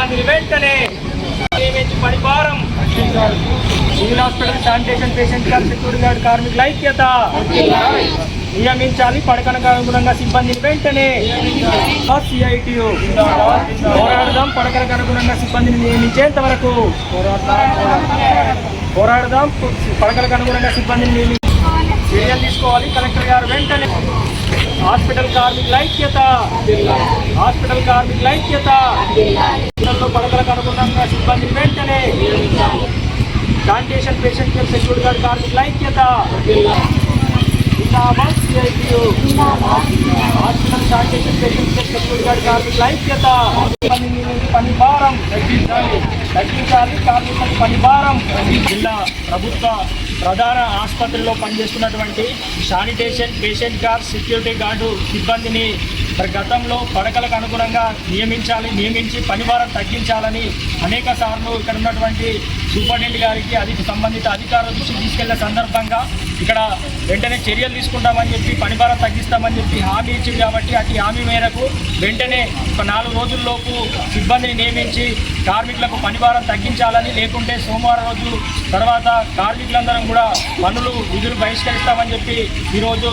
సిబ్బందిని వెంటనే నియమించి పనిభారం civil hospital sanitation patient guard security guard కార్మికుల ఐక్యత నియమించాలి. పడకనకు అనుగుణంగా సిబ్బందిని వెంటనే సిఐటియు పోరాడదాం. పడకనకు అనుగుణంగా సిబ్బందిని నియమించేంత వరకు పోరాడదాం. పడకలకు అనుగుణంగా సిబ్బందిని నియమించి చర్యలు తీసుకోవాలి. కలెక్టర్ గారు వెంటనే హాస్పిటల్ కార్మికుల ఐక్యత హాస్పిటల్ కార్మికుల ఐక్యత పడకలకు అనుగుణంగా సిబ్బందిని వెంటనే sanitation patient care security guard కార్మికుల ఐక్యత hospital sanitation patient care security guard కార్మికుల ఐక్యత పని భారం తగ్గించాలి. కార్మికులకు పని భారం. జిల్లా ప్రభుత్వ ప్రధాన ఆసుపత్రిలో పనిచేస్తున్నటువంటి sanitation patient guard security guard సిబ్బందిని మరి గతంలో పడకలకు అనుగుణంగా నియమించి పనిభారం తగ్గించాలని అనేక సార్లు ఇక్కడ ఉన్నటువంటి సూపరింటెండెంట్ గారికి సంబంధిత అధికారుల దృష్టికి తీసుకెళ్లే సందర్భంగా ఇక్కడ వెంటనే చర్యలు తీసుకుంటామని చెప్పి పనిభారం తగ్గిస్తామని చెప్పి హామీ ఇచ్చింది. కాబట్టి అతి హామీ మేరకు వెంటనే ఒక 4 రోజుల్లోపు సిబ్బందిని నియమించి కార్మికులకు పనిభారం తగ్గించాలని, లేకుంటే సోమవారం రోజు తర్వాత కార్మికులందరం కూడా విధులు బహిష్కరిస్తామని చెప్పి ఈరోజు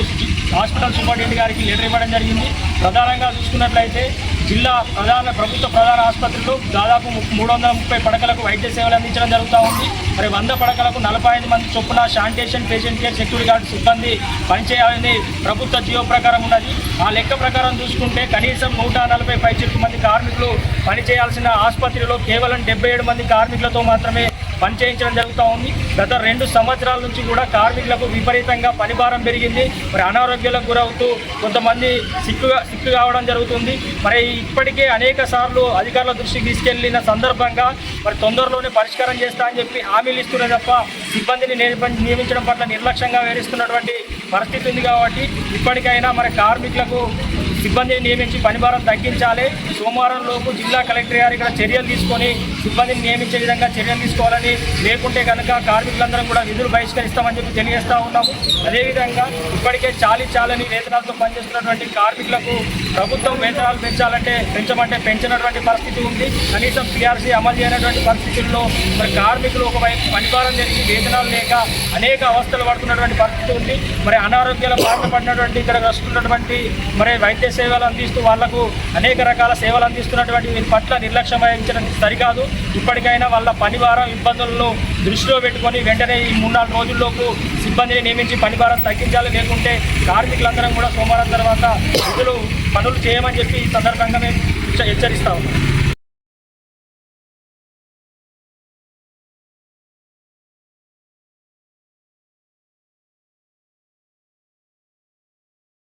హాస్పిటల్ సూపరింటెండెంట్ గారికి లెటర్ ఇవ్వడం జరిగింది. ప్రధానంగా చూసుకున్నట్లయితే జిల్లా ప్రభుత్వ ప్రధాన ఆసుపత్రులు దాదాపు 330 పడకలకు వైద్య సేవలు అందించడం జరుగుతూ ఉంది. మరి 100 పడకలకు 45 మంది చొప్పున sanitation patient care security guard సిబ్బంది పనిచేయాలని ప్రభుత్వ జియో ప్రకారం ఉన్నది. ఆ లెక్క ప్రకారం చూసుకుంటే కనీసం 140 మంది కార్మికులు పనిచేయాల్సిన ఆసుపత్రిలో కేవలం 77 మంది కార్మికులతో మాత్రమే పనిచేయించడం జరుగుతూ ఉంది. గత 2 సంవత్సరాల నుంచి కూడా కార్మికులకు విపరీతంగా పనిభారం పెరిగింది. మరి అనారోగ్యాలకు గురవుతూ కొంతమంది సిక్కు కావడం జరుగుతుంది. మరి ఇప్పటికే అనేక సార్లు అధికారుల దృష్టికి తీసుకెళ్లిన సందర్భంగా మరి తొందరలోనే పరిష్కారం చేస్తా అని చెప్పి హామీలు ఇస్తున్నారు తప్ప సిబ్బందిని నియమించడం పట్ల నిర్లక్ష్యంగా వ్యవహరిస్తున్నటువంటి పరిస్థితి ఉంది. కాబట్టి ఇప్పటికైనా మరి కార్మికులకు సిబ్బందిని నియమించి పనిభారం తగ్గించాలి. సోమవారం లోపు జిల్లా కలెక్టర్ గారు ఇక్కడ చర్యలు తీసుకొని సిబ్బందిని నియమించే విధంగా చర్యలు తీసుకోవాలని, లేకుంటే కనుక కార్మికులందరం కూడా విధులు బహిష్కరిస్తామని చెప్పి తెలియజేస్తూ ఉన్నాము. అదేవిధంగా ఇప్పటికే చాలని వేతనాలతో పనిచేస్తున్నటువంటి కార్మికులకు ప్రభుత్వం వేతనాలు పెంచమంటే పెంచినటువంటి పరిస్థితి ఉంది. కనీసం పిఆర్సీ అమలు చేయనటువంటి పరిస్థితుల్లో మరి కార్మికులు ఒకవైపు పనిభారం జరిగి వేతనాలు లేక అనేక అవస్థలు పడుతున్నటువంటి పరిస్థితి ఉంది. మరి అనారోగ్యాల బారిన పడినటువంటి ఇక్కడ వస్తున్నటువంటి మరి వైద్య సేవలు అందిస్తూ వాళ్లకు అనేక రకాల సేవలు అందిస్తున్నటువంటి వీరి పట్ల నిర్లక్ష్యం వహించడం సరికాదు. ఇప్పటికైనా వాళ్ళ పనిభారం ఇబ్బందులను దృష్టిలో పెట్టుకొని వెంటనే ఈ 3-4 రోజుల్లోపు సిబ్బందిని నియమించి పనిభారం తగ్గించాలి. లేకుంటే కార్మికులందరం కూడా సోమవారం తర్వాత పనులు చేయమని చెప్పి ఈ సందర్భంగా మేము హెచ్చరిస్తా ఉన్నాం.